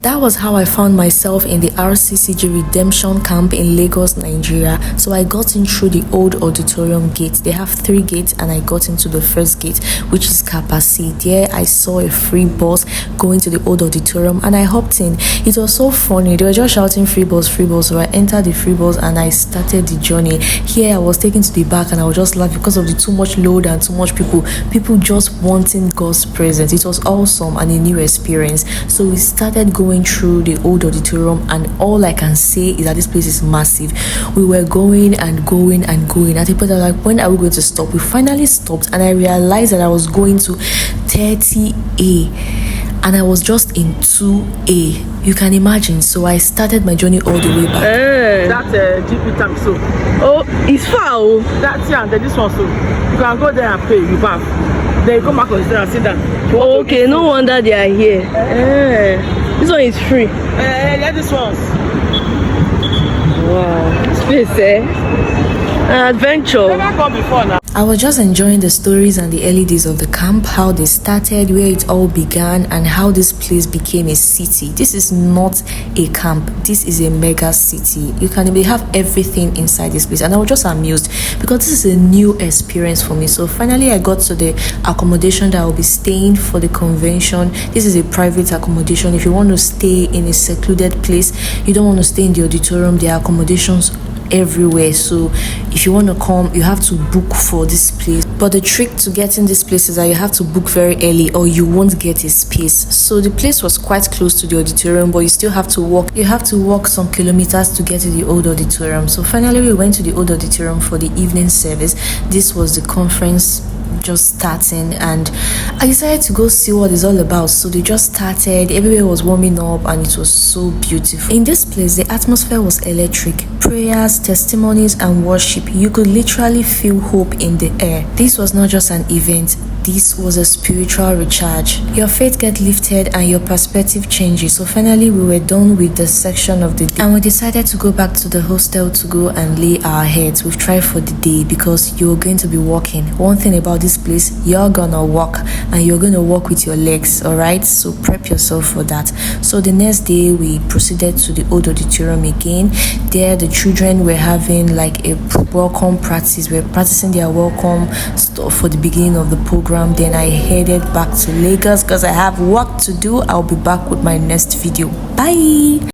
That was how I found myself in the RCCG Redemption Camp in Lagos, Nigeria. So I got in through the old auditorium gate. They have 3 gates and I got into the first gate, which is Kapasi. There I saw a free bus going to the old auditorium and I hopped in. It was so funny. They were just shouting free bus, free bus. So I entered the free bus and I started the journey. Here I was taken to the back and I was just laughing because of the too much load and too much people just wanting God's presence. It was awesome and a new experience. So we started going through the old auditorium and all I can say is that this place is massive. We were going and going and going. At the point I was like, when are we going to stop? We finally stopped and I realized that I was going to 30A and I was just in 2A. You can imagine. So I started my journey all the way back. That's GP tank. So it's far. That's and then this one. So you can go there and pay. You bath. Then you come back on the and sit down. Okay, no wonder they are here. This one is free. Yeah, this one. Wow, this place, an adventure. Never come before now. I was just enjoying the stories and the early days of the camp, how they started, where it all began, and how this place became a city. This is not a camp. This is a mega city. They have everything inside this place. And I was just amused because this is a new experience for me. So finally, I got to the accommodation that I will be staying for the convention. This is a private accommodation. If you want to stay in a secluded place, you don't want to stay in the auditorium, there are accommodations everywhere. So if you want to come, you have to book for this place. But the trick to getting this place is that you have to book very early or you won't get a space. So the place was quite close to the auditorium, but you still have to walk. You have to walk some kilometers to get to the old auditorium. So finally we went to the old auditorium for the evening service. This was the conference just starting and I decided to go see what it's all about. So they just started, everywhere was warming up and it was so beautiful. In this place, the atmosphere was electric. Prayers, testimonies and worship. You could literally feel hope in the air. This was not just an event. This was a spiritual recharge. Your faith gets lifted and your perspective changes. So finally we were done with the section of the day and we decided to go back to the hostel to go and lay our heads. We've tried for the day because you're going to be walking. One thing about this place, you're gonna walk and you're gonna walk with your legs, all right? So prep yourself for that. So the next day we proceeded to the old auditorium again. There the children were having like a welcome practice. We're practicing their welcome stuff for the beginning of the program. Then I headed back to Lagos because I have work to do. I'll be back with my next video. Bye.